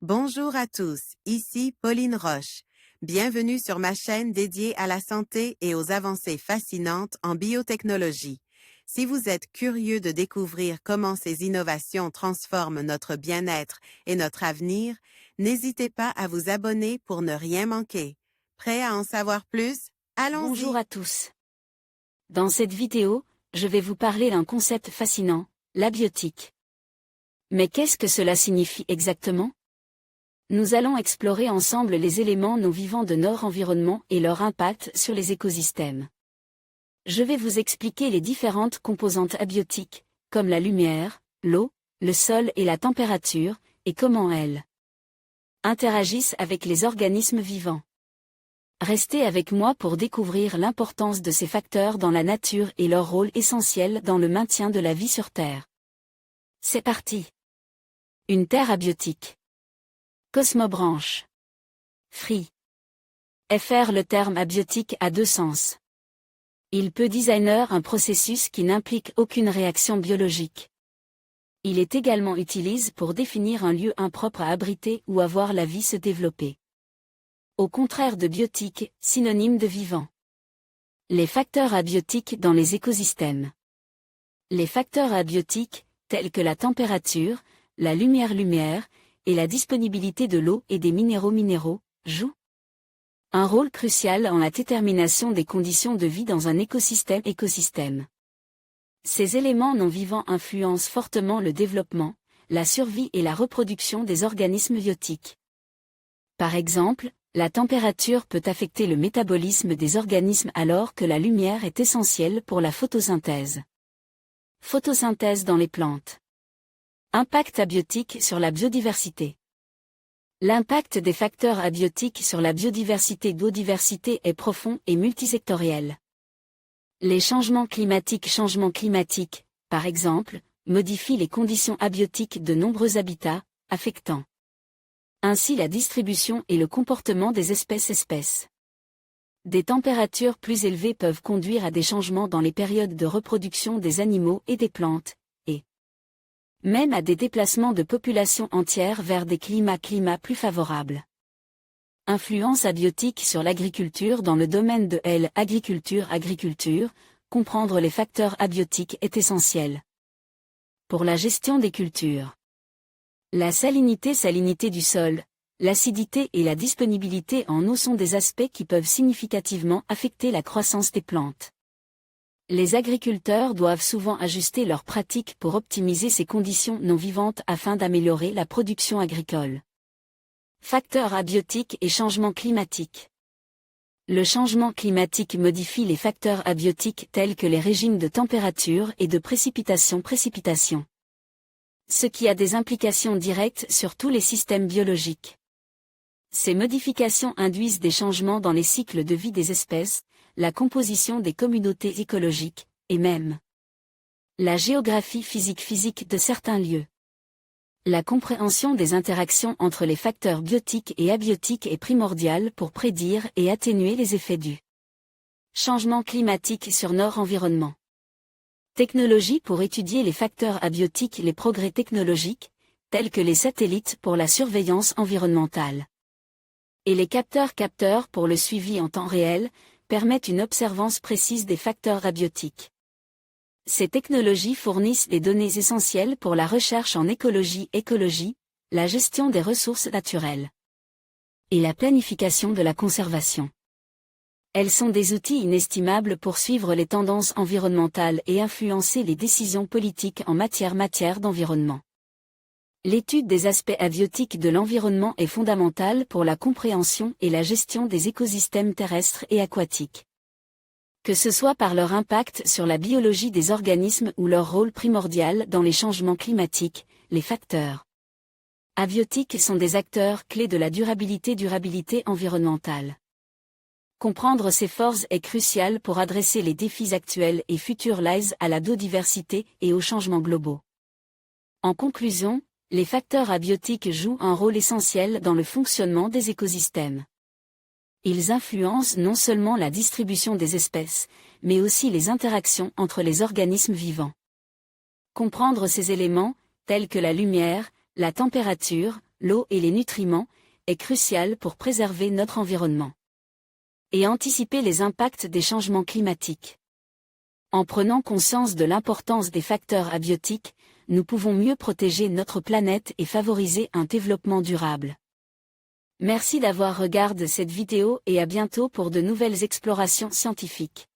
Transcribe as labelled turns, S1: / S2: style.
S1: Bonjour à tous, ici Pauline Roche. Bienvenue sur ma chaîne dédiée à la santé et aux avancées fascinantes en biotechnologie. Si vous êtes curieux de découvrir comment ces innovations transforment notre bien-être et notre avenir, n'hésitez pas à vous abonner pour ne rien manquer. Prêt à en savoir plus?
S2: Bonjour
S1: Allons-y!
S2: à tous. Dans cette vidéo, je vais vous parler d'un concept fascinant, l'abiotique. Mais qu'est-ce que cela signifie exactement? Nous allons explorer ensemble les éléments non vivants de notre environnement et leur impact sur les écosystèmes. Je vais vous expliquer les différentes composantes abiotiques, comme la lumière, l'eau, le sol et la température, et comment elles interagissent avec les organismes vivants. Restez avec moi pour découvrir l'importance de ces facteurs dans la nature et leur rôle essentiel dans le maintien de la vie sur Terre. C'est parti. Une Terre abiotique. Cosmobranche. Free. FR. Le terme abiotique a deux sens. Il peut designer un processus qui n'implique aucune réaction biologique. Il est également utilisé pour définir un lieu impropre à abriter ou à voir la vie se développer. Au contraire de biotique, synonyme de vivant. Les facteurs abiotiques dans les écosystèmes. Les facteurs abiotiques, tels que la température, la lumière et la disponibilité de l'eau et des minéraux, jouent un rôle crucial en la détermination des conditions de vie dans un écosystème. Ces éléments non vivants influencent fortement le développement, la survie et la reproduction des organismes biotiques. Par exemple, la température peut affecter le métabolisme des organismes alors que la lumière est essentielle pour la photosynthèse. Photosynthèse dans les plantes. Impact abiotique sur la biodiversité. L'impact des facteurs abiotiques sur la biodiversité est profond et multisectoriel. Les changements climatiques, par exemple, modifient les conditions abiotiques de nombreux habitats, affectant ainsi la distribution et le comportement des espèces. Des températures plus élevées peuvent conduire à des changements dans les périodes de reproduction des animaux et des plantes, et même à des déplacements de populations entières vers des climats plus favorables. Influence abiotique sur l'agriculture. Dans le domaine de l'agriculture, comprendre les facteurs abiotiques est essentiel pour la gestion des cultures. La salinité du sol, l'acidité et la disponibilité en eau sont des aspects qui peuvent significativement affecter la croissance des plantes. Les agriculteurs doivent souvent ajuster leurs pratiques pour optimiser ces conditions non vivantes afin d'améliorer la production agricole. Facteurs abiotiques et changement climatique. Le changement climatique modifie les facteurs abiotiques tels que les régimes de température et de précipitation. Ce qui a des implications directes sur tous les systèmes biologiques. Ces modifications induisent des changements dans les cycles de vie des espèces, la composition des communautés écologiques, et même la géographie physique de certains lieux. La compréhension des interactions entre les facteurs biotiques et abiotiques est primordiale pour prédire et atténuer les effets du changement climatique sur notre environnement. Technologie pour étudier les facteurs abiotiques. Les progrès technologiques, tels que les satellites pour la surveillance environnementale et les capteurs pour le suivi en temps réel, permettent une observance précise des facteurs abiotiques. Ces technologies fournissent des données essentielles pour la recherche en écologie, la gestion des ressources naturelles et la planification de la conservation. Elles sont des outils inestimables pour suivre les tendances environnementales et influencer les décisions politiques en matière d'environnement. L'étude des aspects abiotiques de l'environnement est fondamentale pour la compréhension et la gestion des écosystèmes terrestres et aquatiques. Que ce soit par leur impact sur la biologie des organismes ou leur rôle primordial dans les changements climatiques, les facteurs abiotiques sont des acteurs clés de la durabilité environnementale. Comprendre ces forces est crucial pour adresser les défis actuels et futurs liés à la biodiversité et aux changements globaux. En conclusion, les facteurs abiotiques jouent un rôle essentiel dans le fonctionnement des écosystèmes. Ils influencent non seulement la distribution des espèces, mais aussi les interactions entre les organismes vivants. Comprendre ces éléments, tels que la lumière, la température, l'eau et les nutriments, est crucial pour préserver notre environnement et anticiper les impacts des changements climatiques. En prenant conscience de l'importance des facteurs abiotiques, nous pouvons mieux protéger notre planète et favoriser un développement durable. Merci d'avoir regardé cette vidéo et à bientôt pour de nouvelles explorations scientifiques.